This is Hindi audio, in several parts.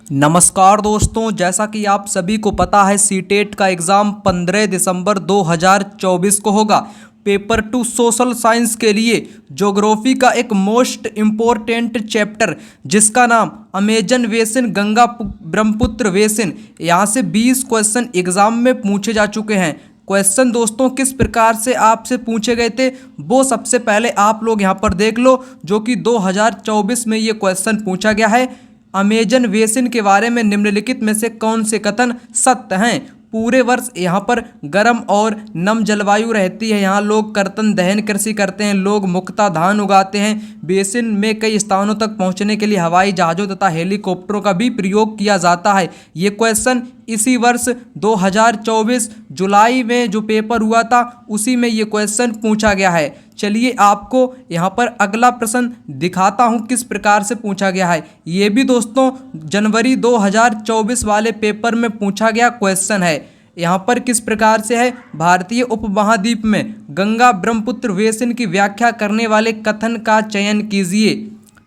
नमस्कार दोस्तों, जैसा कि आप सभी को पता है सीटेट का एग्ज़ाम 15 दिसंबर 2024 को होगा। पेपर 2 सोशल साइंस के लिए ज्योग्राफी का एक मोस्ट इम्पोर्टेंट चैप्टर जिसका नाम Amazon basin Ganga Brahmaputra basin, यहाँ से 20 क्वेश्चन एग्ज़ाम में पूछे जा चुके हैं। क्वेश्चन दोस्तों किस प्रकार से आपसे पूछे गए थे वो सबसे पहले आप लोग यहाँ पर देख लो, जो कि 2024 में ये क्वेश्चन पूछा गया है। अमेजन बेसिन के बारे में निम्नलिखित में से कौन से कथन सत्य हैं? पूरे वर्ष यहाँ पर गर्म और नम जलवायु रहती है। यहाँ लोग कर्तन दहन कृषि करते हैं, लोग मुख्यतः धान उगाते हैं। बेसिन में कई स्थानों तक पहुँचने के लिए हवाई जहाज़ों तथा हेलीकॉप्टरों का भी प्रयोग किया जाता है। ये क्वेश्चन इसी वर्ष 2024 जुलाई में जो पेपर हुआ था उसी में ये क्वेश्चन पूछा गया है। चलिए आपको यहाँ पर अगला प्रश्न दिखाता हूँ किस प्रकार से पूछा गया है। ये भी दोस्तों जनवरी 2024 वाले पेपर में पूछा गया क्वेश्चन है। यहाँ पर किस प्रकार से है, भारतीय उपमहाद्वीप में गंगा ब्रह्मपुत्र बेसिन की व्याख्या करने वाले कथन का चयन कीजिए।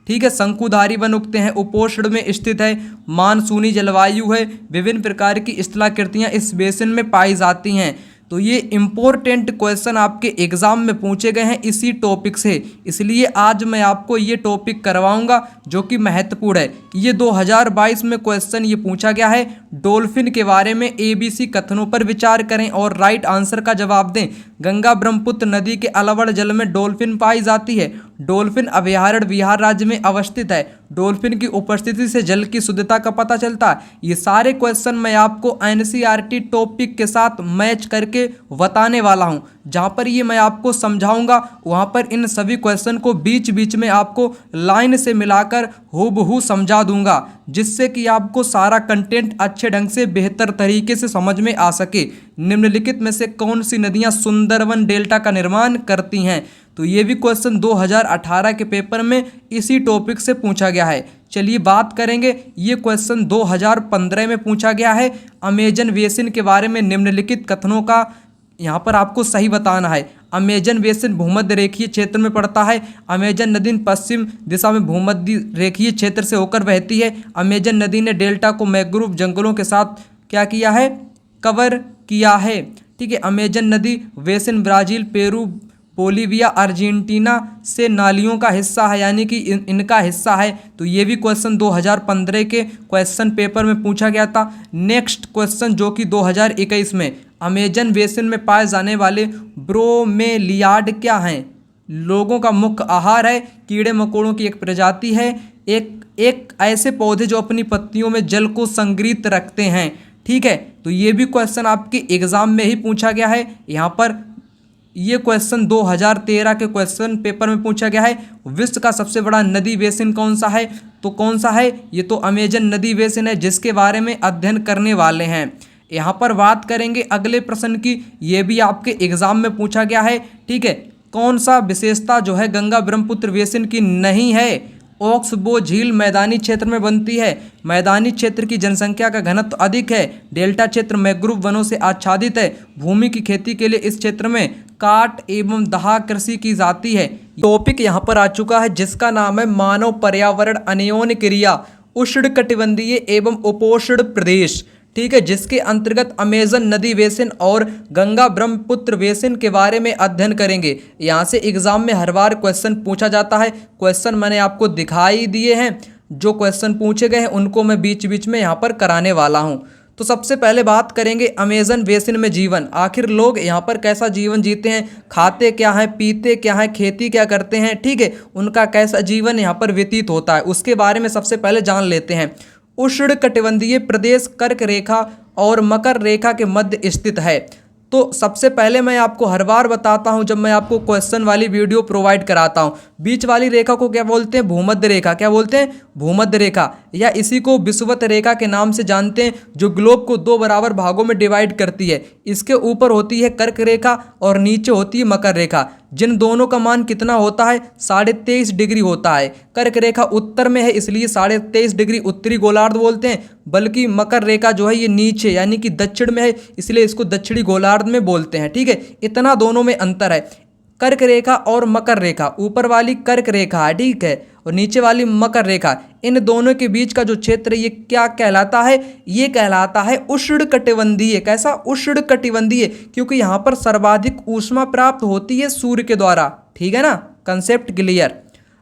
ठीक है, शंकुधारी वन उगते हैं, उपोष्ण में स्थित है, मानसूनी जलवायु है, विभिन्न प्रकार की स्थलाकृतियाँ इस बेसिन में पाई जाती हैं। तो ये इम्पोर्टेंट क्वेश्चन आपके एग्ज़ाम में पूछे गए हैं इसी टॉपिक से, इसलिए आज मैं आपको ये टॉपिक करवाऊंगा जो कि महत्वपूर्ण है। ये 2022 में क्वेश्चन ये पूछा गया है। डॉल्फिन के बारे में ABC कथनों पर विचार करें और राइट आंसर का जवाब दें। गंगा ब्रह्मपुत्र नदी के अलवड़ जल में डॉल्फिन पाई जाती है। डॉल्फिन अभयारण्य बिहार राज्य में अवस्थित है। डॉल्फिन की उपस्थिति से जल की शुद्धता का पता चलता है। ये सारे क्वेश्चन मैं आपको NCERT टॉपिक के साथ मैच करके बताने वाला हूँ। जहाँ पर ये मैं आपको समझाऊंगा वहाँ पर इन सभी क्वेश्चन को बीच बीच में आपको लाइन से मिलाकर हूबहू समझा दूंगा, जिससे कि आपको सारा कंटेंट अच्छे ढंग से बेहतर तरीके से समझ में आ सके। निम्नलिखित में से कौन सी नदियाँ सुंदरवन डेल्टा का निर्माण करती हैं? तो ये भी क्वेश्चन 2018 के पेपर में इसी टॉपिक से पूछा गया है। चलिए बात करेंगे, ये क्वेश्चन 2015 में पूछा गया है। अमेजन बेसिन के बारे में निम्नलिखित कथनों का यहाँ पर आपको सही बताना है। अमेजन बेसिन भूमध्य रेखीय क्षेत्र में पड़ता है। अमेजन नदी पश्चिम दिशा में भूमध्य रेखीय क्षेत्र से होकर बहती है। अमेजन नदी ने डेल्टा को मैंग्रोव जंगलों के साथ क्या किया है, कवर किया है। ठीक है, अमेजन नदी basin Brazil, Peru, Bolivia, Argentina से नालियों का हिस्सा है, यानी कि इनका हिस्सा है। तो ये भी क्वेश्चन 2015 के क्वेश्चन पेपर में पूछा गया था। नेक्स्ट क्वेश्चन जो कि 2021 में, अमेजन बेसिन में पाए जाने वाले ब्रोमेलियाड क्या हैं? लोगों का मुख्य आहार है, कीड़े मकोड़ों की एक प्रजाति है, एक ऐसे पौधे जो अपनी पत्तियों में जल को संग्रहित रखते हैं। ठीक है, तो ये भी क्वेश्चन आपके एग्जाम में ही पूछा गया है। यहाँ पर ये क्वेश्चन 2013 के क्वेश्चन पेपर में पूछा गया है। विश्व का सबसे बड़ा नदी बेसिन कौन सा है? तो कौन सा है? ये तो अमेजन नदी बेसिन है, जिसके बारे में अध्ययन करने वाले हैं। यहाँ पर बात करेंगे अगले प्रश्न की, ये भी आपके एग्जाम में पूछा गया है। ठीक है, कौन सा विशेषता जो है गंगा ब्रह्मपुत्र बेसिन की नहीं है? ऑक्सबो झील मैदानी क्षेत्र में बनती है। मैदानी क्षेत्र की जनसंख्या का घनत्व अधिक है। डेल्टा क्षेत्र मैंग्रोव वनों से आच्छादित है। भूमि की खेती के लिए इस क्षेत्र में काट एवं दाह कृषि की जाती है। टॉपिक यहाँ पर आ चुका है जिसका नाम है मानव पर्यावरण अन्योन्य क्रिया उष्णकटिबंधीय एवं उपोष्ण प्रदेश। ठीक है, जिसके अंतर्गत अमेजन नदी बेसिन और गंगा ब्रह्मपुत्र बेसिन के बारे में अध्ययन करेंगे। यहाँ से एग्जाम में हर बार क्वेश्चन पूछा जाता है। क्वेश्चन मैंने आपको दिखाई दिए हैं, जो क्वेश्चन पूछे गए हैं उनको मैं बीच बीच में यहाँ पर कराने वाला हूँ। तो सबसे पहले बात करेंगे अमेजन बेसिन में जीवन। आखिर लोग यहाँ पर कैसा जीवन जीते हैं, खाते क्या हैं, पीते क्या हैं, खेती क्या करते हैं। ठीक है, उनका कैसा जीवन यहाँ पर व्यतीत होता है, उसके बारे में सबसे पहले जान लेते हैं। उष्णकटिबंधीय प्रदेश कर्क रेखा और मकर रेखा के मध्य स्थित है। तो सबसे पहले मैं आपको हर बार बताता हूं जब मैं आपको क्वेश्चन वाली वीडियो प्रोवाइड कराता हूं, बीच वाली रेखा को क्या बोलते हैं? भूमध्य रेखा। क्या बोलते हैं? भूमध्य रेखा, या इसी को विषुवत रेखा के नाम से जानते हैं, जो ग्लोब को दो बराबर भागों में डिवाइड करती है। इसके ऊपर होती है कर्क रेखा और नीचे होती है मकर रेखा, जिन दोनों का मान कितना होता है? 23.5 डिग्री होता है। कर्क रेखा उत्तर में है इसलिए 23.5 डिग्री उत्तरी गोलार्ध बोलते हैं, बल्कि मकर रेखा जो है ये नीचे यानी कि दक्षिण में है, इसलिए इसको दक्षिणी गोलार्ध में बोलते हैं। ठीक है, इतना दोनों में अंतर है। कर्क रेखा और मकर रेखा, ऊपर वाली कर्क रेखा है, ठीक है, और नीचे वाली मकर रेखा, इन दोनों के बीच का जो क्षेत्र ये क्या कहलाता है? ये कहलाता है उष्णकटिबंधीय। कैसा? उष्णकटिबंधीय, क्योंकि यहाँ पर सर्वाधिक ऊष्मा प्राप्त होती है सूर्य के द्वारा। ठीक है ना, कंसेप्ट क्लियर।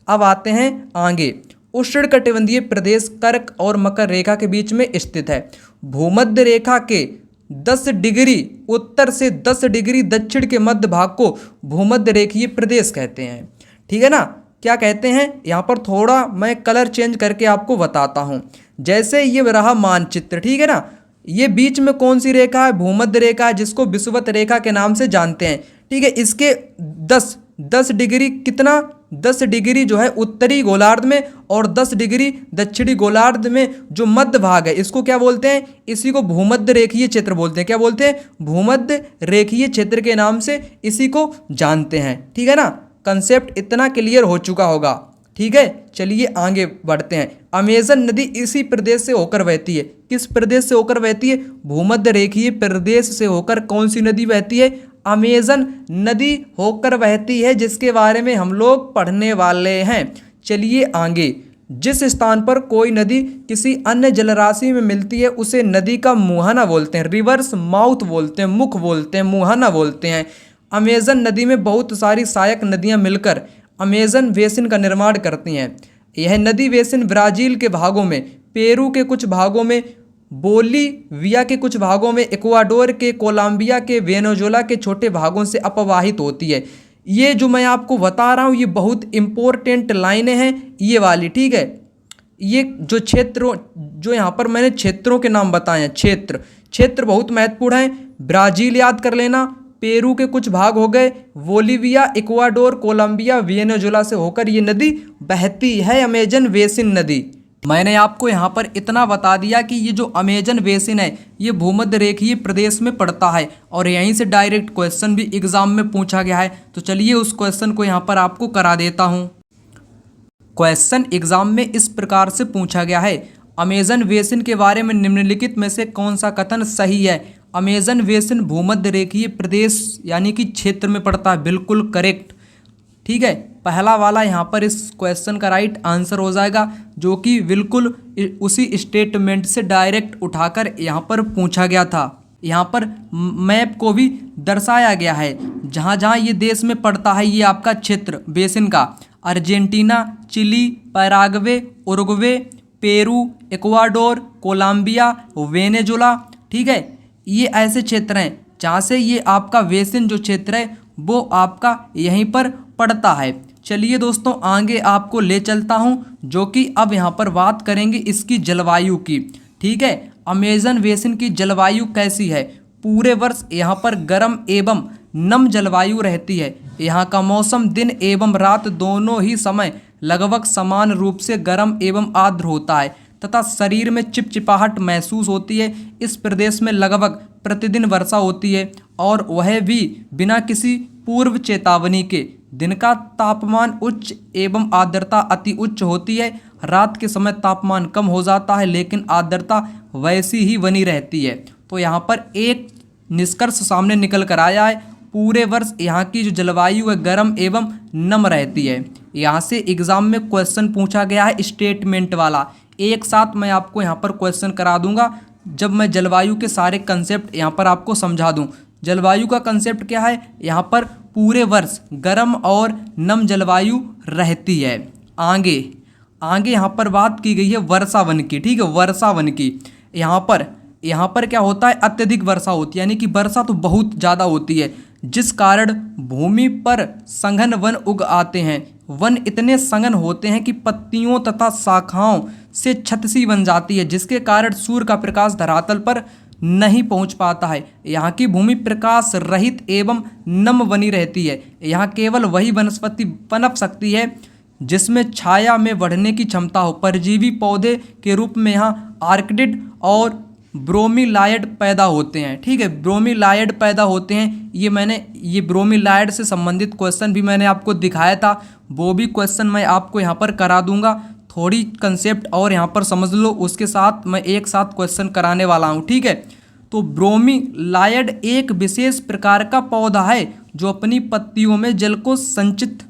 अब आते हैं आगे। उष्णकटिबंधीय प्रदेश कर्क और मकर रेखा के बीच में स्थित है। भूमध्य रेखा के 10 डिग्री उत्तर से 10 डिग्री दक्षिण के मध्य भाग को भूमध्य रेखीय प्रदेश कहते हैं। ठीक है ना, क्या कहते हैं? यहाँ पर थोड़ा मैं कलर चेंज करके आपको बताता हूँ। जैसे ये रहा मानचित्र, ठीक है ना, ये बीच में कौन सी रेखा है? भूमध्य रेखा है, जिसको विषुवत रेखा के नाम से जानते हैं। ठीक है, इसके 10 डिग्री कितना? 10 डिग्री जो है उत्तरी गोलार्ध में और 10 डिग्री दक्षिणी गोलार्ध में जो मध्य भाग है, इसको क्या बोलते हैं? इसी को भूमध्य रेखीय क्षेत्र बोलते हैं। क्या बोलते हैं? भूमध्य रेखीय क्षेत्र के नाम से इसी को जानते हैं। ठीक है ना, कंसेप्ट इतना क्लियर हो चुका होगा। ठीक है, चलिए आगे बढ़ते हैं। अमेजन नदी इसी प्रदेश से होकर बहती है। किस प्रदेश से होकर बहती है? भूमध्य रेखीय प्रदेश से होकर कौन सी नदी बहती है? अमेजन नदी होकर बहती है, जिसके बारे में हम लोग पढ़ने वाले हैं। चलिए आगे। जिस स्थान पर कोई नदी किसी अन्य जलराशि में मिलती है उसे नदी का मुहाना बोलते हैं, रिवर्स माउथ बोलते हैं, मुख बोलते हैं, मुहाना बोलते हैं। अमेजन नदी में बहुत सारी सहायक नदियां मिलकर अमेजन बेसिन का निर्माण करती हैं। यह नदी बेसिन ब्राज़ील के भागों में, पेरू के कुछ भागों में, बोलीविया के कुछ भागों में, इक्वाडोर के, कोलंबिया के, वेनेजुएला के छोटे भागों से अपवाहित होती है। ये जो मैं आपको बता रहा हूँ ये बहुत इम्पोर्टेंट लाइनें हैं ये वाली। ठीक है, ये जो क्षेत्रों, जो यहाँ पर मैंने क्षेत्रों के नाम बताए हैं, क्षेत्र बहुत महत्वपूर्ण है। ब्राज़ील याद कर लेना, पेरू के कुछ भाग हो गए, बोलीविया, इक्वाडोर, कोलंबिया, वेनेजुएला से होकर ये नदी बहती है, अमेजन बेसिन नदी। मैंने आपको यहाँ पर इतना बता दिया कि ये जो अमेजन बेसिन है ये भूमध्य रेखीय प्रदेश में पड़ता है और यहीं से डायरेक्ट क्वेश्चन भी एग्जाम में पूछा गया है। तो चलिए उस क्वेश्चन को यहाँ पर आपको करा देता हूँ। क्वेश्चन एग्जाम में इस प्रकार से पूछा गया है, अमेजन बेसिन के बारे में निम्नलिखित में से कौन सा कथन सही है? अमेजन बेसिन भूमध्य रेखीय प्रदेश यानी कि क्षेत्र में पड़ता है, बिल्कुल करेक्ट। ठीक है, पहला वाला यहाँ पर इस क्वेश्चन का राइट आंसर हो जाएगा, जो कि बिल्कुल उसी स्टेटमेंट से डायरेक्ट उठाकर यहाँ पर पूछा गया था। यहाँ पर मैप को भी दर्शाया गया है, जहाँ जहाँ ये देश में पड़ता है ये आपका क्षेत्र बेसिन का, Argentina, Chile, Paraguay, Uruguay, Peru, Ecuador, Colombia, Venezuela. ठीक है, ये ऐसे क्षेत्र हैं जहाँ से ये आपका बेसिन जो क्षेत्र है वो आपका यहीं पर पड़ता है। चलिए दोस्तों आगे आपको ले चलता हूँ, जो कि अब यहाँ पर बात करेंगे इसकी जलवायु की। ठीक है, अमेजन बेसिन की जलवायु कैसी है? पूरे वर्ष यहाँ पर गर्म एवं नम जलवायु रहती है। यहाँ का मौसम दिन एवं रात दोनों ही समय लगभग समान रूप से गर्म एवं आर्द्र होता है तथा शरीर में चिपचिपाहट महसूस होती है। इस प्रदेश में लगभग प्रतिदिन वर्षा होती है और वह भी बिना किसी पूर्व चेतावनी के। दिन का तापमान उच्च एवं आर्द्रता अति उच्च होती है। रात के समय तापमान कम हो जाता है लेकिन आर्द्रता वैसी ही बनी रहती है। तो यहाँ पर एक निष्कर्ष सामने निकल कर आया है, पूरे वर्ष यहाँ की जो जलवायु है गर्म एवं नम रहती है। यहाँ से एग्जाम में क्वेश्चन पूछा गया है स्टेटमेंट वाला। एक साथ मैं आपको यहाँ पर क्वेश्चन करा दूंगा जब मैं जलवायु के सारे कंसेप्ट यहाँ पर आपको समझा दूँ। जलवायु का कंसेप्ट क्या है? यहाँ पर पूरे वर्ष गर्म और नम जलवायु रहती है। आगे यहाँ पर बात की गई है वर्षावन की। ठीक है, वर्षावन की। यहाँ पर क्या होता है? अत्यधिक वर्षा होती है, यानी कि वर्षा तो बहुत ज़्यादा होती है, जिस कारण भूमि पर सघन वन उग आते हैं। वन इतने सघन होते हैं कि पत्तियों तथा शाखाओं से छत सी बन जाती है, जिसके कारण सूर्य का प्रकाश धरातल पर नहीं पहुंच पाता है। यहाँ की भूमि प्रकाश रहित एवं नम बनी रहती है। यहाँ केवल वही वनस्पति पनप सकती है जिसमें छाया में बढ़ने की क्षमता हो। परजीवी पौधे के रूप में यहाँ आर्किड और ब्रोमीलाइड पैदा होते हैं। ठीक है, ब्रोमीलाइड पैदा होते हैं। ये ब्रोमीलाइड से संबंधित क्वेश्चन भी मैंने आपको दिखाया था, वो भी क्वेश्चन मैं आपको यहाँ पर करा दूंगा। थोड़ी कंसेप्ट और यहाँ पर समझ लो, उसके साथ मैं एक साथ क्वेश्चन कराने वाला हूँ। ठीक है, तो ब्रोमीलाइड एक विशेष प्रकार का पौधा है जो अपनी पत्तियों में जल को संचित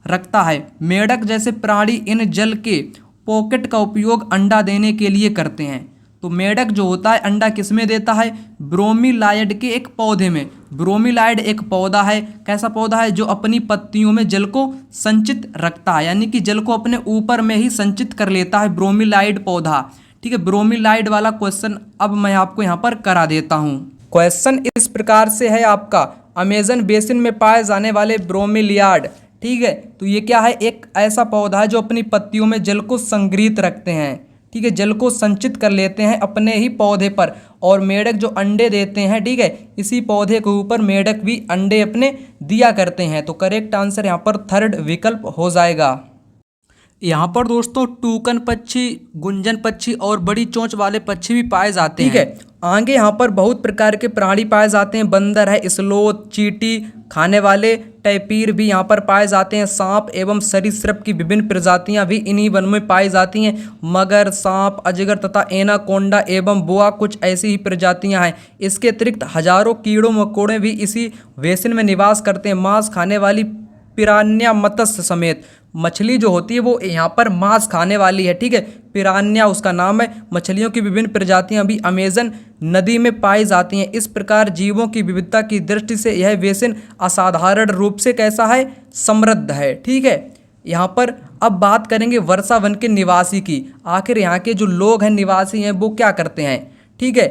रखता है। मेढक जैसे प्राणी इन जल के पॉकेट का उपयोग अंडा देने के लिए करते हैं। तो मेढक जो होता है अंडा किस में देता है? ब्रोमीलाइड के एक पौधे में। ब्रोमीलाइड एक पौधा है, कैसा पौधा है? जो अपनी पत्तियों में जल को संचित रखता है, यानी कि जल को अपने ऊपर में ही संचित कर लेता है ब्रोमीलाइड पौधा। ठीक है, ब्रोमीलाइड वाला क्वेश्चन अब मैं आपको यहाँ पर करा देता हूँ। क्वेश्चन इस प्रकार से है आपका, अमेजन बेसिन में पाए जाने वाले ब्रोमीलियाड, ठीक है, तो ये क्या है? एक ऐसा पौधा है जो अपनी पत्तियों में जल को संग्रहित रखते हैं। ठीक है, जल को संचित कर लेते हैं अपने ही पौधे पर। और मेढक जो अंडे देते हैं, ठीक है, इसी पौधे के ऊपर मेढक भी अंडे अपने दिया करते हैं। तो करेक्ट आंसर यहाँ पर थर्ड विकल्प हो जाएगा। यहाँ पर दोस्तों टूकन पक्षी, गुंजन पक्षी और बड़ी चोंच वाले पक्षी भी पाए जाते हैं। ठीक है, आगे यहाँ पर बहुत प्रकार के प्राणी पाए जाते हैं। बंदर है, स्लोथ, चींटी खाने वाले टैपीर भी यहाँ पर पाए जाते हैं। सांप एवं सरीसृप की विभिन्न प्रजातियाँ भी इन्हीं वन में पाई जाती हैं। मगर, सांप, अजगर तथा एनाकोंडा एवं बोआ कुछ ऐसी ही प्रजातियाँ हैं। इसके अतिरिक्त हजारों कीड़ों मकोड़े भी इसी बेसिन में निवास करते हैं। मांस खाने वाली पिरान्या मत्स्य समेत मछली जो होती है वो यहाँ पर मांस खाने वाली है। ठीक है, पिरान्या उसका नाम है। मछलियों की विभिन्न प्रजातियां भी अमेजन नदी में पाई जाती हैं। इस प्रकार जीवों की विविधता की दृष्टि से यह बेसिन असाधारण रूप से कैसा है? समृद्ध है। ठीक है, यहाँ पर अब बात करेंगे वर्षा वन के निवासी की। आखिर यहाँ के जो लोग हैं, निवासी हैं, वो क्या करते हैं? ठीक है,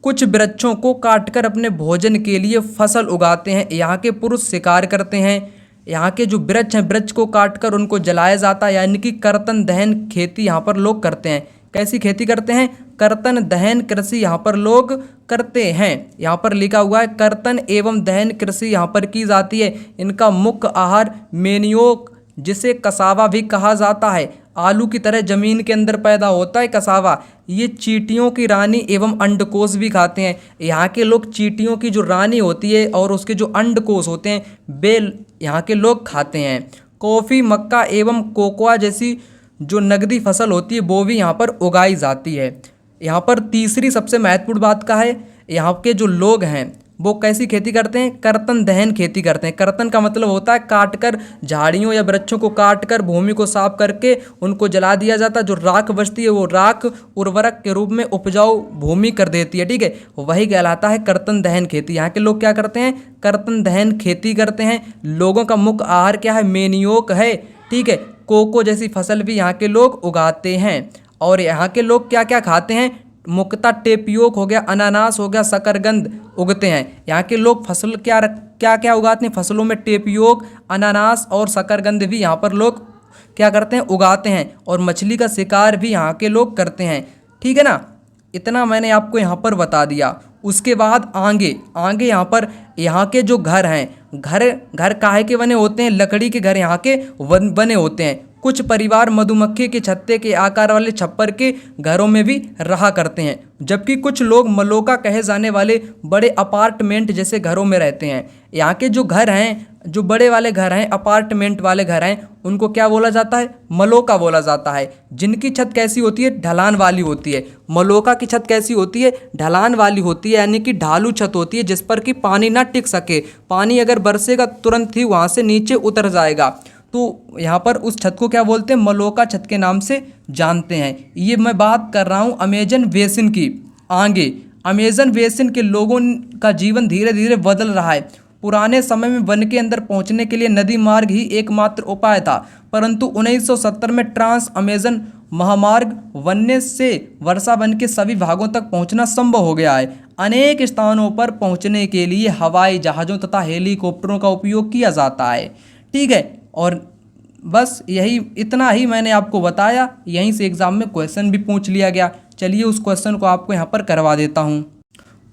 कुछ वृक्षों को काटकर अपने भोजन के लिए फसल उगाते हैं। यहाँ के पुरुष शिकार करते हैं। यहाँ के जो वृक्ष हैं, वृक्ष को काटकर उनको जलाया जाता है, यानी कि कर्तन दहन खेती यहाँ पर लोग करते हैं। कैसी खेती करते हैं? कर्तन दहन कृषि यहाँ पर लोग करते हैं। यहाँ पर लिखा हुआ है कर्तन एवं दहन कृषि यहाँ पर की जाती है। इनका मुख्य आहार मेनियोक, जिसे कसावा भी कहा जाता है, आलू की तरह जमीन के अंदर पैदा होता है कसावा। ये चींटियों की रानी एवं अंडकोश भी खाते हैं। यहाँ के लोग चींटियों की जो रानी होती है और उसके जो अंडकोश होते हैं, बेल यहाँ के लोग खाते हैं। कॉफ़ी, मक्का एवं कोकोआ जैसी जो नगदी फसल होती है वो भी यहाँ पर उगाई जाती है। यहाँ पर तीसरी सबसे महत्वपूर्ण बात का है, यहाँ के जो लोग हैं वो कैसी खेती करते हैं? कर्तन दहन खेती करते हैं। कर्तन का मतलब होता है काटकर, झाड़ियों या वृक्षों को काटकर भूमि को साफ करके उनको जला दिया जाता है। जो राख बचती है वो राख उर्वरक के रूप में उपजाऊ भूमि कर देती है। ठीक है, वही कहलाता है कर्तन दहन खेती। यहाँ के लोग क्या करते हैं? कर्तन दहन खेती करते हैं। लोगों का मुख्य आहार क्या है? मेनियोक है। ठीक है, कोको जैसी फसल भी यहाँ के लोग उगाते हैं। और यहाँ के लोग क्या क्या खाते हैं? मुक्ता टेपियोक हो गया, अनानास हो गया, शकरकंद उगते हैं। यहाँ के लोग फसल क्या क्या उगाते हैं? फसलों में टेपियोक, अनानास और शकरकंद भी यहाँ पर लोग क्या करते हैं? उगाते हैं। और मछली का शिकार भी यहाँ के लोग करते हैं। ठीक है ना, इतना मैंने आपको यहाँ पर बता दिया। उसके बाद आगे यहाँ पर यहाँ के जो घर हैं, घर काहे के बने होते हैं? लकड़ी के घर यहाँ के बने होते हैं। कुछ परिवार मधुमक्खी के छत्ते के आकार वाले छप्पर के घरों में भी रहा करते हैं, जबकि कुछ लोग मलोका कहे जाने वाले बड़े अपार्टमेंट जैसे घरों में रहते हैं। यहाँ के जो घर हैं, जो बड़े वाले घर हैं, अपार्टमेंट वाले घर हैं, उनको क्या बोला जाता है? मलोका बोला जाता है। जिनकी छत कैसी होती है? ढलान वाली होती है। मलोका की छत कैसी होती है? ढलान वाली होती है, यानी कि ढालू छत होती है जिस पर कि पानी ना टिक सके। पानी अगर बरसेगा तुरंत ही वहाँ से नीचे उतर जाएगा। तो यहाँ पर उस छत को क्या बोलते हैं? मलोका छत के नाम से जानते हैं। ये मैं बात कर रहा हूँ अमेजन बेसिन की। आगे अमेजन बेसिन के लोगों का जीवन धीरे धीरे बदल रहा है। पुराने समय में वन के अंदर पहुंचने के लिए नदी मार्ग ही एकमात्र उपाय था, परंतु 1970 में ट्रांस अमेजन महामार्ग बनने से वर्षा वन के सभी भागों तक पहुंचना संभव हो गया है। अनेक स्थानों पर पहुंचने के लिए हवाई जहाज़ों तथा हेलीकॉप्टरों का उपयोग किया जाता है। ठीक है, और बस यही इतना ही मैंने आपको बताया। यहीं से एग्जाम में क्वेश्चन भी पूछ लिया गया। चलिए उस क्वेश्चन को आपको यहाँ पर करवा देता हूँ।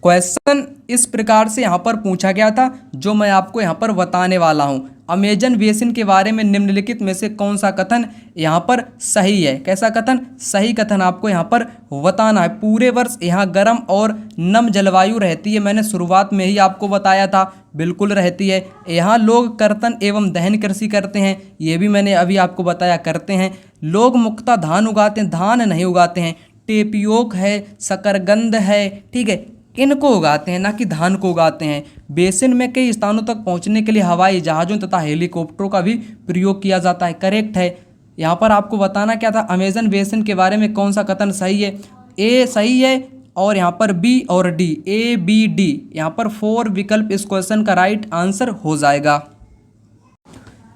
क्वेश्चन इस प्रकार से यहाँ पर पूछा गया था, जो मैं आपको यहाँ पर बताने वाला हूँ। अमेजन बेसिन के बारे में निम्नलिखित में से कौन सा कथन यहाँ पर सही है? कैसा कथन? सही कथन आपको यहाँ पर बताना है। पूरे वर्ष यहाँ गर्म और नम जलवायु रहती है। मैंने शुरुआत में ही आपको बताया था, बिल्कुल रहती है। यहाँ लोग कर्तन एवं दहन कृषि करते हैं, ये भी मैंने अभी आपको बताया, करते हैं। लोग मुख्यतः धान उगाते हैं, धान नहीं उगाते हैं। टेपियोक है, शकरकंद है, ठीक है, इनको उगाते हैं, ना कि धान को उगाते हैं। बेसिन में कई स्थानों तक पहुंचने के लिए हवाई जहाज़ों तथा हेलीकॉप्टरों का भी प्रयोग किया जाता है। करेक्ट है। यहाँ पर आपको बताना क्या था, अमेजन बेसिन के बारे में कौन सा कथन सही है। ए सही है और यहाँ पर बी और डी, ए बी डी, यहाँ पर 4 विकल्प इस क्वेश्चन का राइट आंसर हो जाएगा।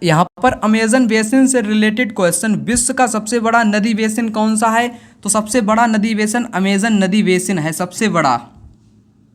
यहाँ पर अमेजन बेसिन से रिलेटेड क्वेश्चन, विश्व का सबसे बड़ा नदी बेसिन कौन सा है। तो सबसे बड़ा नदी बेसिन अमेजन नदी बेसिन है सबसे बड़ा।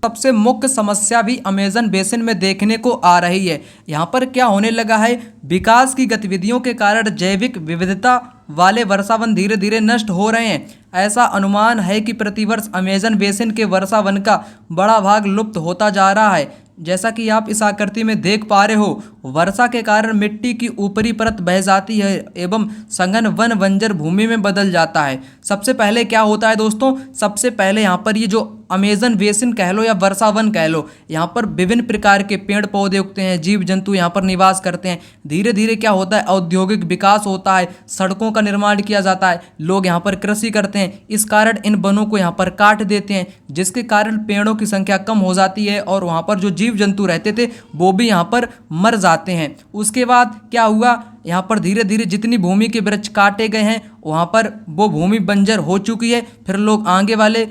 सबसे मुख्य समस्या भी अमेजन बेसिन में देखने को आ रही है। यहाँ पर क्या होने लगा है, विकास की गतिविधियों के कारण जैविक विविधता वाले वर्षावन धीरे धीरे नष्ट हो रहे हैं। ऐसा अनुमान है कि प्रतिवर्ष अमेजन बेसिन के वर्षावन का बड़ा भाग लुप्त होता जा रहा है। जैसा कि आप इस आकृति में देख पा रहे हो, वर्षा के कारण मिट्टी की ऊपरी परत बह जाती है एवं सघन वन बंजर भूमि में बदल जाता है। सबसे पहले क्या होता है दोस्तों, सबसे पहले यहाँ पर ये जो अमेजन बेसिन कह लो या वर्षावन कह लो, यहाँ पर विभिन्न प्रकार के पेड़ पौधे उगते हैं, जीव जंतु यहाँ पर निवास करते हैं। धीरे धीरे क्या होता है, औद्योगिक विकास होता है, सड़कों का निर्माण किया जाता है, लोग यहाँ पर कृषि करते हैं। इस कारण इन वनों को यहाँ पर काट देते हैं, जिसके कारण पेड़ों की संख्या कम हो जाती है और वहाँ पर जो जीव जंतु रहते थे वो भी यहाँ पर मर जाते हैं। उसके बाद क्या हुआ, यहाँ पर धीरे धीरे जितनी भूमि के वृक्ष काटे गए हैं वहाँ पर वो भूमि बंजर हो चुकी है। फिर लोग आगे वाले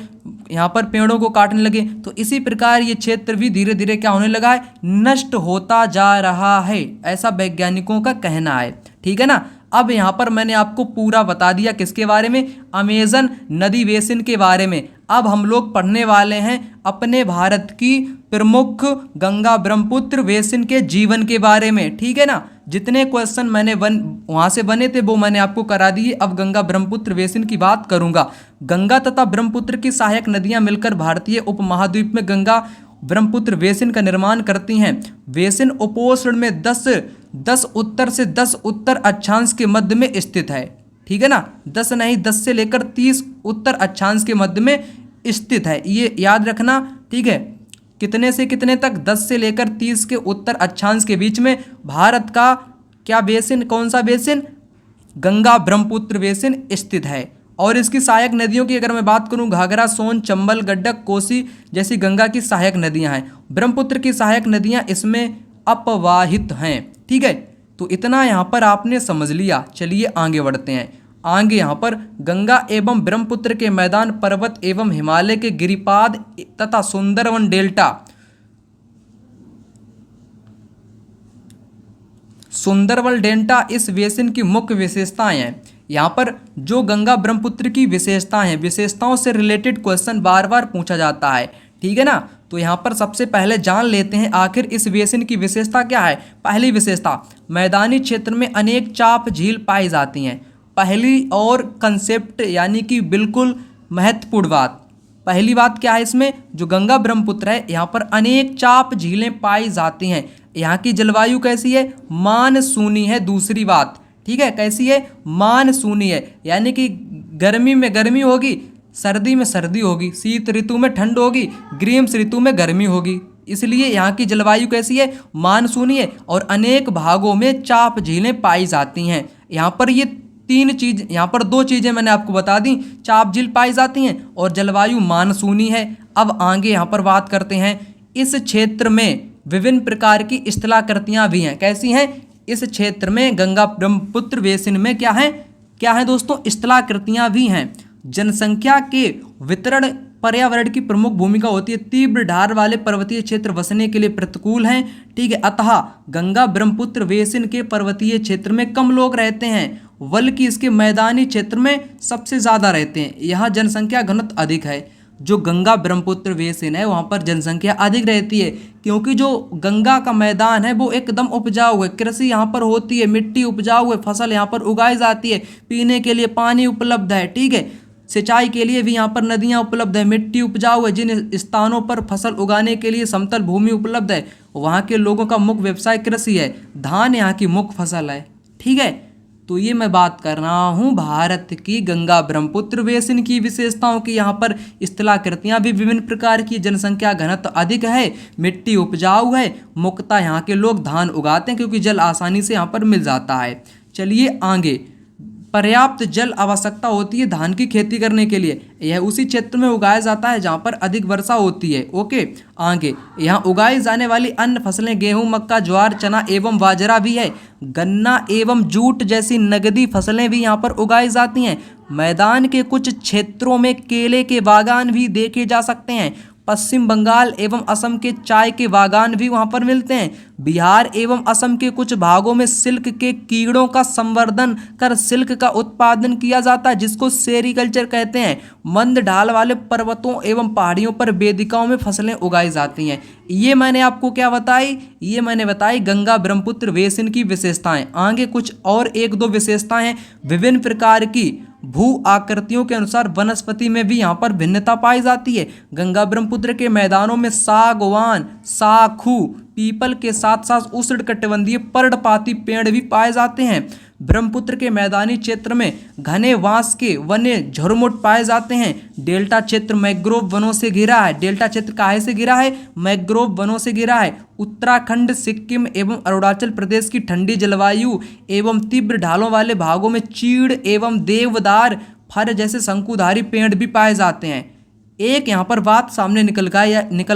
यहाँ पर पेड़ों को काटने लगे, तो इसी प्रकार ये क्षेत्र भी धीरे धीरे क्या होने लगा है, नष्ट होता जा रहा है, ऐसा वैज्ञानिकों का कहना है। ठीक है ना। अब यहाँ पर मैंने आपको पूरा बता दिया किसके बारे में, अमेजन नदी बेसिन के बारे में। अब हम लोग पढ़ने वाले हैं अपने भारत की प्रमुख गंगा ब्रह्मपुत्र बेसिन के जीवन के बारे में। ठीक है ना। जितने क्वेश्चन मैंने वहाँ से बने थे वो मैंने आपको करा दिए। अब गंगा ब्रह्मपुत्र बेसिन की बात करूँगा। गंगा तथा ब्रह्मपुत्र की सहायक नदियाँ मिलकर भारतीय उपमहाद्वीप में गंगा ब्रह्मपुत्र बेसिन का निर्माण करती हैं। बेसिन उपोष्ण में 10 उत्तर से 10 उत्तर अक्षांश के मध्य में स्थित है। ठीक है ना, 10 नहीं 10 से लेकर 30 उत्तर अक्षांश के मध्य में स्थित है, ये याद रखना। ठीक है, कितने से कितने तक, 10 से लेकर 30 के उत्तर अक्षांश के बीच में भारत का क्या बेसिन, कौन सा बेसिन, गंगा ब्रह्मपुत्र बेसिन स्थित है। और इसकी सहायक नदियों की अगर मैं बात करूं, घाघरा, सोन, चंबल, गंडक, कोसी जैसी गंगा की सहायक नदियां हैं। ब्रह्मपुत्र की सहायक नदियां इसमें अपवाहित हैं। ठीक है, तो इतना यहाँ पर आपने समझ लिया। चलिए आगे बढ़ते हैं। आगे यहाँ पर गंगा एवं ब्रह्मपुत्र के मैदान, पर्वत एवं हिमालय के गिरिपाद तथा सुंदरवन डेल्टा, सुंदरवन डेल्टा इस बेसिन की मुख्य विशेषताएं हैं। यहाँ पर जो गंगा ब्रह्मपुत्र की विशेषताएं हैं, विशेषताओं से रिलेटेड क्वेश्चन बार बार पूछा जाता है। ठीक है ना। तो यहाँ पर सबसे पहले जान लेते हैं आखिर इस बेसिन की विशेषता क्या है। पहली विशेषता, मैदानी क्षेत्र में अनेक चाप झील पाई जाती हैं। पहली और कंसेप्ट यानी कि बिल्कुल महत्वपूर्ण बात, पहली बात क्या है इसमें, जो गंगा ब्रह्मपुत्र है यहाँ पर अनेक चाप झीलें पाई जाती हैं। यहाँ की जलवायु कैसी है, मानसूनी है। दूसरी बात, ठीक है, कैसी है, मानसूनी है, यानी कि गर्मी में गर्मी होगी, सर्दी में सर्दी होगी, शीत ऋतु में ठंड होगी, ग्रीष्म ऋतु में गर्मी होगी। इसलिए यहाँ की जलवायु कैसी है, मानसूनी है और अनेक भागों में चाप झीलें पाई जाती हैं। यहाँ पर ये तीन चीज, यहाँ पर दो चीजें मैंने आपको बता दी, चाप झील पाई जाती हैं और जलवायु मानसूनी है। अब आगे यहाँ पर बात करते हैं, इस क्षेत्र में विभिन्न प्रकार की स्थलाकृतियाँ भी हैं। कैसी हैं, इस क्षेत्र में गंगा ब्रह्मपुत्र बेसिन में क्या है दोस्तों, स्थलाकृतियाँ भी हैं। जनसंख्या के वितरण पर्यावरण की प्रमुख भूमिका होती है। तीव्र ढाल वाले पर्वतीय क्षेत्र बसने के लिए प्रतिकूल हैं। ठीक है, अतः गंगा ब्रह्मपुत्र बेसिन के पर्वतीय क्षेत्र में कम लोग रहते हैं, बल्कि इसके मैदानी क्षेत्र में सबसे ज़्यादा रहते हैं। यहाँ जनसंख्या घनत्व अधिक है। जो गंगा ब्रह्मपुत्र बेसिन है वहाँ पर जनसंख्या अधिक रहती है, क्योंकि जो गंगा का मैदान है वो एकदम उपजाऊ है, कृषि यहाँ पर होती है, मिट्टी उपजाऊ है, फसल यहाँ पर उगाई जाती है, पीने के लिए पानी उपलब्ध है। ठीक है, सिंचाई के लिए भी यहाँ पर नदियाँ उपलब्ध है, मिट्टी उपजाऊ है। जिन स्थानों पर फसल उगाने के लिए समतल भूमि उपलब्ध है वहाँ के लोगों का मुख्य व्यवसाय कृषि है, धान यहाँ की मुख्य फसल है। ठीक है, तो ये मैं बात कर रहा हूँ भारत की गंगा ब्रह्मपुत्र बेसिन की विशेषताओं की। यहाँ पर स्थलाकृतियाँ भी विभिन्न प्रकार की, जनसंख्या घनत्व अधिक है, मिट्टी उपजाऊ है, मुख्यतः यहाँ के लोग धान उगाते हैं क्योंकि जल आसानी से यहाँ पर मिल जाता है। चलिए आगे, पर्याप्त जल आवश्यकता होती है धान की खेती करने के लिए। यह उसी क्षेत्र में उगाया जाता है जहाँ पर अधिक वर्षा होती है। ओके, आगे यहाँ उगाई जाने वाली अन्य फसलें गेहूं, मक्का, ज्वार, चना एवं बाजरा भी है। गन्ना एवं जूट जैसी नगदी फसलें भी यहाँ पर उगाई जाती हैं। मैदान के कुछ क्षेत्रों में केले के बागान भी देखे जा सकते हैं। पश्चिम बंगाल एवं असम के चाय के बागान भी वहाँ पर मिलते हैं। बिहार एवं असम के कुछ भागों में सिल्क के कीड़ों का संवर्धन कर सिल्क का उत्पादन किया जाता है, जिसको सेरीकल्चर कहते हैं। मंद ढाल वाले पर्वतों एवं पहाड़ियों पर वेदिकाओं में फसलें उगाई जाती हैं। ये मैंने आपको क्या बताई? ये मैंने बताई गंगा ब्रह्मपुत्र बेसिन की विशेषताएं। आगे कुछ और एक दो विशेषताएं हैं। विभिन्न प्रकार की भू आकृतियों के अनुसार वनस्पति में भी यहाँ पर भिन्नता पाई जाती है। गंगा ब्रह्मपुत्र के मैदानों में सागवान, साखू, पीपल के साथ साथ उष्णकटिबंधीय पर्णपाती पेड़ भी पाए जाते हैं। ब्रह्मपुत्र के मैदानी क्षेत्र में घने बांस के वने झुरमुट पाए जाते हैं। डेल्टा क्षेत्र मैंग्रोव वनों से घिरा है। डेल्टा क्षेत्र काहे से घिरा है? मैंग्रोव वनों से घिरा है। उत्तराखंड, सिक्किम एवं अरुणाचल प्रदेश की ठंडी जलवायु एवं तीव्र ढालों वाले भागों में चीड़ एवं देवदार, फर जैसे शंकुधारी पेड़ भी पाए जाते हैं। एक यहाँ पर बात सामने निकल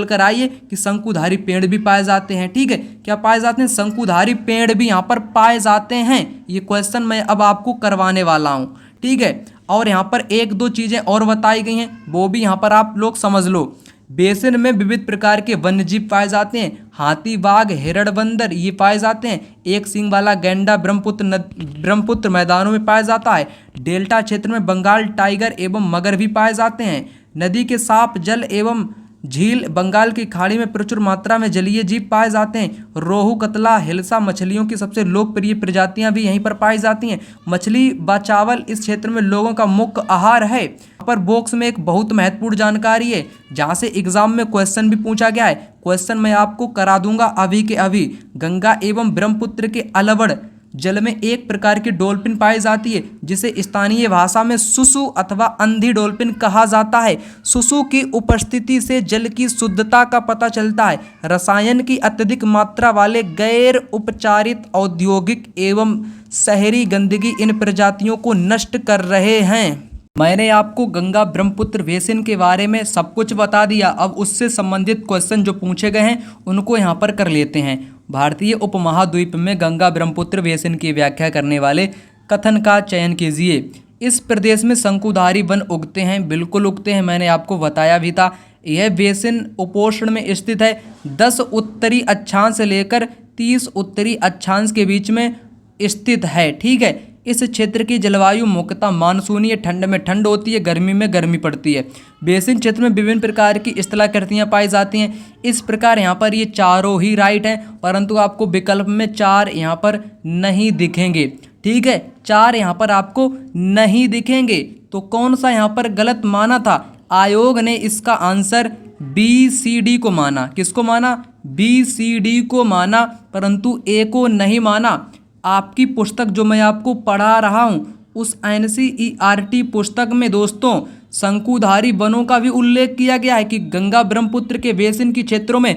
कर आई है कि शंकुधारी पेड़ भी पाए जाते हैं। ठीक है, क्या पाए जाते हैं? शंकुधारी पेड़ भी यहाँ पर पाए जाते हैं। ये क्वेश्चन मैं अब आपको करवाने वाला हूँ। ठीक है, और यहाँ पर एक दो चीज़ें और बताई गई हैं, वो भी यहाँ पर आप लोग समझ लो। बेसिन में विविध प्रकार के वन्यजीव पाए जाते हैं। हाथी, बाघ, हिरण, बंदर ये पाए जाते हैं। एक सींग वाला गैंडा ब्रह्मपुत्र मैदानों में पाया जाता है। डेल्टा क्षेत्र में बंगाल टाइगर एवं मगर भी पाए जाते हैं। नदी के सांप, जल एवं झील, बंगाल की खाड़ी में प्रचुर मात्रा में जलीय जीव पाए जाते हैं। रोहू, कतला, हिल्सा मछलियों की सबसे लोकप्रिय प्रजातियां भी यहीं पर पाई जाती हैं। मछली व चावल इस क्षेत्र में लोगों का मुख्य आहार है। यहाँ पर बॉक्स में एक बहुत महत्वपूर्ण जानकारी है जहां से एग्जाम में क्वेश्चन भी पूछा गया है। क्वेश्चन मैं आपको करा दूंगा अभी के अभी। गंगा एवं ब्रह्मपुत्र के अलवड़ जल में एक प्रकार की डॉल्फिन पाई जाती है, जिसे स्थानीय भाषा में सुसु अथवा अंधी डॉल्फिन कहा जाता है। सुसु की उपस्थिति से जल की शुद्धता का पता चलता है। रसायन की अत्यधिक मात्रा वाले गैर उपचारित औद्योगिक एवं शहरी गंदगी इन प्रजातियों को नष्ट कर रहे हैं। मैंने आपको गंगा ब्रह्मपुत्र बेसिन के बारे में सब कुछ बता दिया। अब उससे संबंधित क्वेश्चन जो पूछे गए हैं उनको यहाँ पर कर लेते हैं। भारतीय उपमहाद्वीप में गंगा ब्रह्मपुत्र बेसिन की व्याख्या करने वाले कथन का चयन कीजिए। इस प्रदेश में शंकुधारी वन उगते हैं। बिल्कुल उगते हैं, मैंने आपको बताया भी था। यह बेसिन उपोष्ण में स्थित है। 10 उत्तरी अक्षांश से लेकर 30 उत्तरी अक्षांश के बीच में स्थित है। ठीक है, इस क्षेत्र की जलवायु मुख्यतः मानसूनी, ठंड में ठंड होती है, गर्मी में गर्मी पड़ती है। बेसिन क्षेत्र में विभिन्न प्रकार की स्थलाकृतियाँ पाई जाती हैं। इस प्रकार यहाँ पर ये चारों ही राइट हैं, परंतु आपको विकल्प में 4 यहाँ पर नहीं दिखेंगे। ठीक है, 4 यहाँ पर आपको नहीं दिखेंगे। तो कौन सा यहाँ पर गलत माना था? आयोग ने इसका आंसर BCD को माना। किसको माना? BCD को माना, परंतु A को नहीं माना। आपकी पुस्तक जो मैं आपको पढ़ा रहा हूँ उस NCERT पुस्तक में दोस्तों शंकुधारी वनों का भी उल्लेख किया गया है कि गंगा ब्रह्मपुत्र के बेसिन के क्षेत्रों में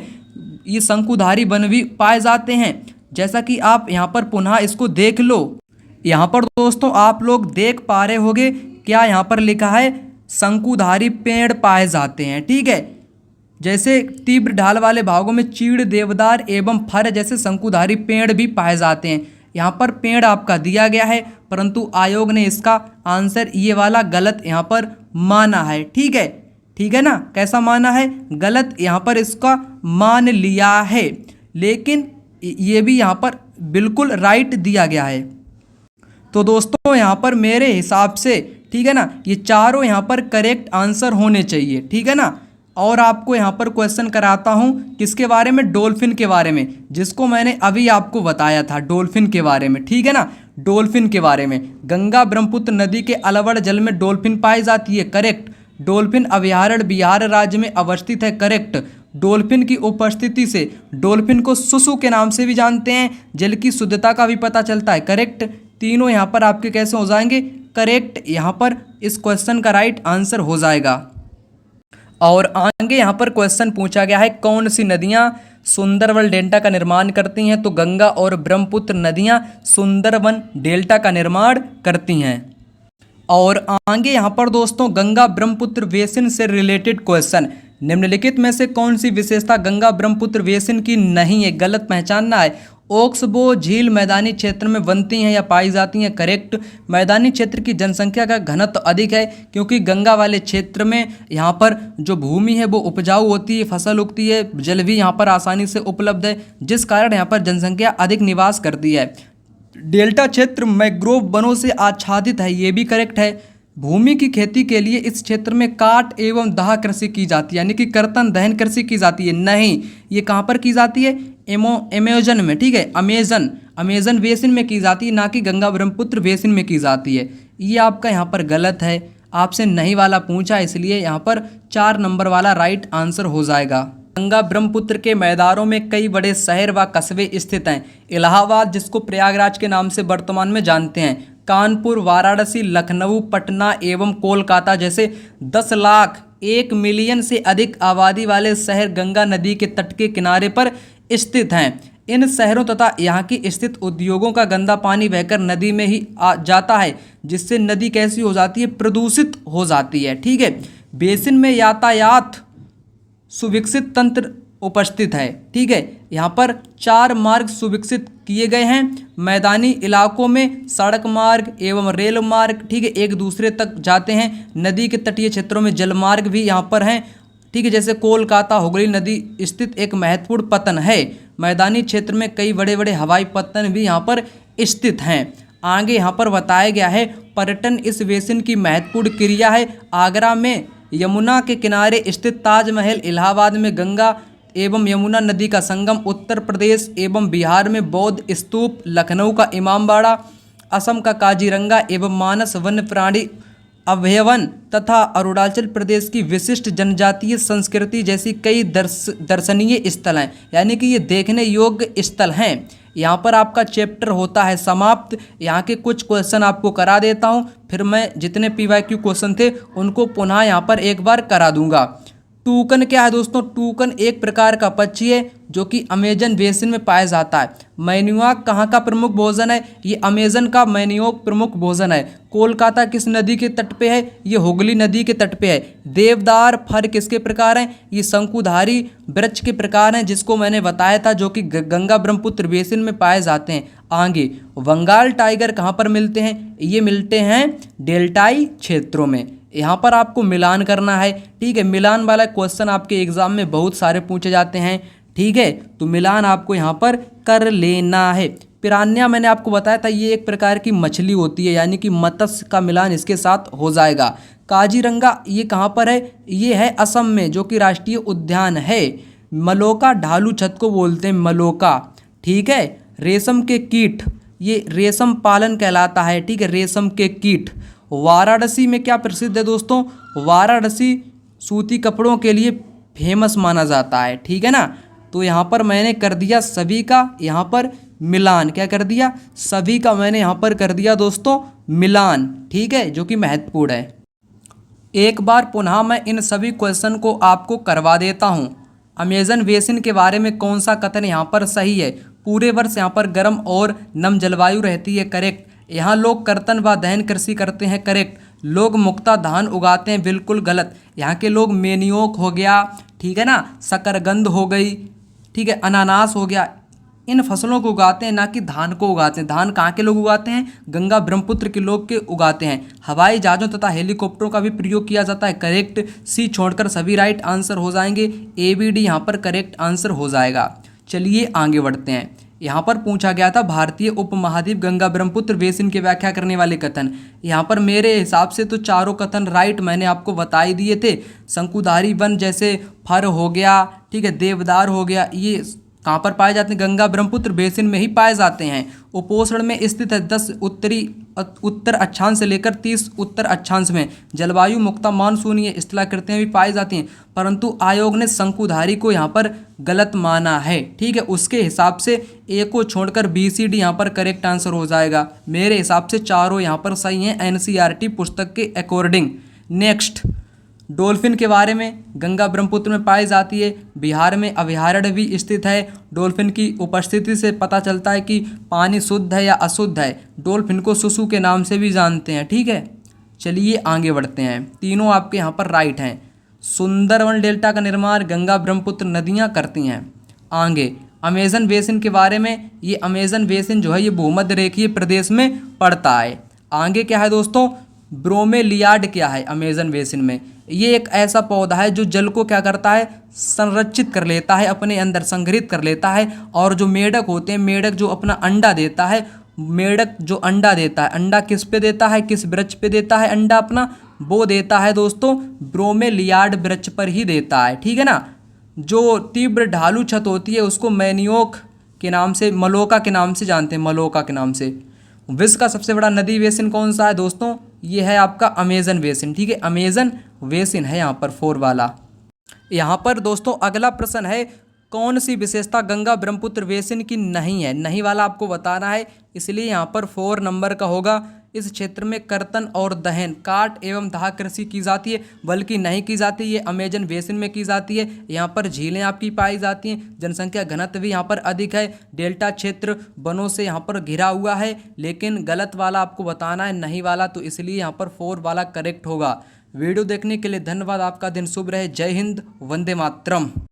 ये शंकुधारी वन भी पाए जाते हैं। जैसा कि आप यहाँ पर पुनः इसको देख लो। यहाँ पर दोस्तों आप लोग देख पा रहे होंगे क्या यहाँ पर लिखा है? शंकुधारी पेड़ पाए जाते हैं। ठीक है, जैसे तीव्र ढाल वाले भागों में चीड़, देवदार एवं फर जैसे शंकुधारी पेड़ भी पाए जाते हैं। यहाँ पर पेड़ आपका दिया गया है, परंतु आयोग ने इसका आंसर ये वाला गलत यहाँ पर माना है। ठीक है ना? कैसा माना है? गलत यहाँ पर इसका मान लिया है, लेकिन ये भी यहाँ पर बिल्कुल राइट दिया गया है। तो दोस्तों यहाँ पर मेरे हिसाब से, ठीक है ना, ये चारों यहाँ पर करेक्ट आंसर होने चाहिए। ठीक है ना? और आपको यहाँ पर क्वेश्चन कराता हूँ किसके बारे में? डॉल्फिन के बारे में, जिसको मैंने अभी आपको बताया था डॉल्फिन के बारे में। ठीक है ना? डॉल्फिन के बारे में। गंगा ब्रह्मपुत्र नदी के अलवड़ जल में डॉल्फिन पाई जाती है। करेक्ट। डॉल्फिन अभयारण्य बिहार राज्य में अवस्थित है। करेक्ट। डॉल्फिन की उपस्थिति से डॉल्फिन को सुसु के नाम से भी जानते हैं। जल की शुद्धता का भी पता चलता है। करेक्ट। तीनों यहाँ पर आपके कैसे हो जाएंगे? करेक्ट। यहाँ पर इस क्वेश्चन का राइट आंसर हो जाएगा। और आगे यहाँ पर क्वेश्चन पूछा गया है, कौन सी नदियाँ सुंदरवन डेल्टा का निर्माण करती हैं, तो गंगा और ब्रह्मपुत्र नदियां सुंदरवन डेल्टा का निर्माण करती हैं। और आगे यहाँ पर दोस्तों गंगा ब्रह्मपुत्र बेसिन से रिलेटेड क्वेश्चन, निम्नलिखित में से कौन सी विशेषता गंगा ब्रह्मपुत्र बेसिन की नहीं है, गलत पहचानना है। ओक्सबो झील मैदानी क्षेत्र में बनती हैं या पाई जाती हैं, करेक्ट। मैदानी क्षेत्र की जनसंख्या का घनत्व अधिक है, क्योंकि गंगा वाले क्षेत्र में यहाँ पर जो भूमि है वो उपजाऊ होती है, फसल उगती है, जल भी यहाँ पर आसानी से उपलब्ध है, जिस कारण यहाँ पर जनसंख्या अधिक निवास करती है। डेल्टा क्षेत्र मैंग्रोव वनों से आच्छादित है, ये भी करेक्ट है। भूमि की खेती के लिए इस क्षेत्र में काट एवं दाह कृषि की जाती है, यानी कि कर्तन दहन कृषि की जाती है। नहीं, ये कहाँ पर की जाती है, अमेजन में, ठीक है, अमेजन बेसिन में की जाती है, ना कि गंगा ब्रह्मपुत्र बेसिन में की जाती है। ये आपका यहाँ पर गलत है, आपसे नहीं वाला पूछा, इसलिए यहाँ पर 4 नंबर वाला राइट आंसर हो जाएगा। गंगा ब्रह्मपुत्र के मैदानों में कई बड़े शहर व कस्बे स्थित हैं। इलाहाबाद, जिसको प्रयागराज के नाम से वर्तमान में जानते हैं, कानपुर, वाराणसी, लखनऊ, पटना एवं कोलकाता जैसे 10 लाख 1 मिलियन से अधिक आबादी वाले शहर गंगा नदी के तट के किनारे पर स्थित हैं। इन शहरों तथा यहाँ की स्थित उद्योगों का गंदा पानी बहकर नदी में ही आ जाता है, जिससे नदी कैसी हो जाती है, प्रदूषित हो जाती है। ठीक है, बेसिन में यातायात सुविकसित तंत्र उपस्थित है। ठीक है, यहाँ पर 4 मार्ग सुविकसित किए गए हैं। मैदानी इलाकों में सड़क मार्ग एवं रेल मार्ग, ठीक है, एक दूसरे तक जाते हैं। नदी के तटीय क्षेत्रों में जल मार्ग भी यहाँ पर हैं। ठीक है, जैसे कोलकाता हुगली नदी स्थित एक महत्वपूर्ण पतन है। मैदानी क्षेत्र में कई बड़े बड़े हवाई पत्तन भी यहाँ पर स्थित हैं। आगे यहाँ पर बताया गया है पर्यटन इस बेसिन की महत्वपूर्ण क्रिया है। आगरा में यमुना के किनारे स्थित ताजमहल, इलाहाबाद में गंगा एवं यमुना नदी का संगम, उत्तर प्रदेश एवं बिहार में बौद्ध स्तूप, लखनऊ का इमामबाड़ा, असम का काजीरंगा एवं मानस वन्य प्राणी अभयारण्य तथा अरुणाचल प्रदेश की विशिष्ट जनजातीय संस्कृति जैसी कई दर्शनीय स्थल हैं, यानी कि ये देखने योग्य स्थल हैं। यहाँ पर आपका चैप्टर होता है समाप्त। यहाँ के कुछ क्वेश्चन आपको करा देता हूँ, फिर मैं जितने PYQ क्वेश्चन थे उनको पुनः यहाँ पर एक बार करा दूंगा। टूकन क्या है दोस्तों, टूकन एक प्रकार का पक्षी है जो कि अमेजन बेसिन में पाया जाता है। मैन्योक कहाँ का प्रमुख भोजन है, ये अमेजन का मैन्योक प्रमुख भोजन है। कोलकाता किस नदी के तट पे है, ये हुगली नदी के तट पे है। देवदार फर किसके प्रकार हैं, ये शंकुधारी वृक्ष के प्रकार हैं, जिसको मैंने बताया था, जो कि गंगा ब्रह्मपुत्र बेसिन में पाए जाते हैं। आगे बंगाल टाइगर कहाँ पर मिलते हैं, ये मिलते हैं डेल्टाई क्षेत्रों में। यहाँ पर आपको मिलान करना है। ठीक है, मिलान वाला क्वेश्चन आपके एग्जाम में बहुत सारे पूछे जाते हैं। ठीक है, तो मिलान आपको यहाँ पर कर लेना है। पिरान्या मैंने आपको बताया था, ये एक प्रकार की मछली होती है, यानी कि मत्स्य का मिलान इसके साथ हो जाएगा। काजीरंगा ये कहाँ पर है, ये है असम में, जो कि राष्ट्रीय उद्यान है। मलोका ढालू छत को बोलते हैं, मलोका। ठीक है, रेशम के कीट, ये रेशम पालन कहलाता है। ठीक है, रेशम के कीट। वाराणसी में क्या प्रसिद्ध है दोस्तों, वाराणसी सूती कपड़ों के लिए फेमस माना जाता है। ठीक है ना, तो यहाँ पर मैंने कर दिया सभी का यहाँ पर मिलान। क्या कर दिया, सभी का मैंने यहाँ पर कर दिया दोस्तों मिलान। ठीक है, जो कि महत्वपूर्ण है। एक बार पुनः मैं इन सभी क्वेश्चन को आपको करवा देता हूँ। अमेजन बेसिन के बारे में कौन सा कथन यहाँ पर सही है, पूरे वर्ष यहाँ पर गर्म और नम जलवायु रहती है, करेक्ट। यहाँ लोग कर्तन व दहन कृषि करते हैं, करेक्ट। लोग मुक्ता धान उगाते हैं, बिल्कुल गलत। यहाँ के लोग मेनियोक हो गया, ठीक है ना, शकरकंद हो गई, ठीक है, अनानास हो गया, इन फसलों को उगाते हैं, ना कि धान को उगाते हैं। धान कहाँ के लोग उगाते हैं, गंगा ब्रह्मपुत्र के लोग के उगाते हैं। हवाई जहाज़ों तथा हेलीकॉप्टरों का भी प्रयोग किया जाता है, करेक्ट। सी छोड़कर सभी राइट आंसर हो जाएंगे। ABD यहाँ पर करेक्ट आंसर हो जाएगा। चलिए आगे बढ़ते हैं। यहाँ पर पूछा गया था भारतीय उपमहाद्वीप गंगा ब्रह्मपुत्र बेसिन की व्याख्या करने वाले कथन। यहाँ पर मेरे हिसाब से तो चारों कथन राइट मैंने आपको बता ही दिए थे। शंकुधारी वन जैसे फर हो गया, ठीक है, देवदार हो गया, ये कहाँ पर पाए जाते हैं, गंगा ब्रह्मपुत्र बेसिन में ही पाए जाते हैं। उपोषण में स्थित है, 10 उत्तर अक्षांश से लेकर 30 उत्तर अक्षांश में। जलवायु मुक्ता मानसूनी स्थलाकृतियाँ भी पाई जाती हैं, परंतु आयोग ने शंकुधारी को यहाँ पर गलत माना है। ठीक है, उसके हिसाब से ए को छोड़कर BCD यहाँ पर करेक्ट आंसर हो जाएगा। मेरे हिसाब से चारों यहाँ पर सही हैं NCERT पुस्तक के अकॉर्डिंग। नेक्स्ट डॉल्फिन के बारे में, गंगा ब्रह्मपुत्र में पाई जाती है। बिहार में अभयारण्य भी स्थित है। डॉल्फिन की उपस्थिति से पता चलता है कि पानी शुद्ध है या अशुद्ध है। डॉल्फिन को सुसु के नाम से भी जानते हैं। ठीक है, चलिए आगे बढ़ते हैं। तीनों आपके यहाँ पर राइट हैं। सुंदरवन डेल्टा का निर्माण गंगा ब्रह्मपुत्र नदियाँ करती हैं। आगे अमेजन बेसिन के बारे में, ये अमेजन बेसिन जो है ये भूमध्य रेखीय प्रदेश में पड़ता है। आगे क्या है दोस्तों, ब्रोमेलियाड क्या है अमेजन बेसिन में, ये एक ऐसा पौधा है जो जल को क्या करता है, संरक्षित कर लेता है, अपने अंदर संग्रहित कर लेता है। और जो मेढक होते हैं, मेढक जो अपना अंडा देता है, मेढक जो अंडा देता है, अंडा किस पे देता है, किस वृक्ष पे देता है अंडा अपना, वो देता है दोस्तों ब्रोमेलियाड वृक्ष पर ही देता है। ठीक है ना। जो तीव्र ढालू छत होती है उसको मैनियोक के नाम से, मलोका के नाम से जानते हैं, मलोका के नाम से। विश्व का सबसे बड़ा नदी बेसिन कौन सा है दोस्तों, ये है आपका अमेजन बेसिन। ठीक है, अमेजन बेसिन है यहाँ पर 4 वाला। यहाँ पर दोस्तों अगला प्रश्न है, कौन सी विशेषता गंगा ब्रह्मपुत्र बेसिन की नहीं है, नहीं वाला आपको बताना है, इसलिए यहाँ पर 4 नंबर का होगा। इस क्षेत्र में कर्तन और दहन, काट एवं दाह कृषि की जाती है, बल्कि नहीं की जाती, ये अमेजन बेसिन में की जाती है। यहाँ पर झीलें आपकी पाई जाती हैं, जनसंख्या घनत्व भी यहाँ पर अधिक है, डेल्टा क्षेत्र वनों से यहाँ पर घिरा हुआ है। लेकिन गलत वाला आपको बताना है, नहीं वाला, तो इसलिए यहाँ पर 4 वाला करेक्ट होगा। वीडियो देखने के लिए धन्यवाद। आपका दिन शुभ रहे। जय हिंद, वंदे मातरम।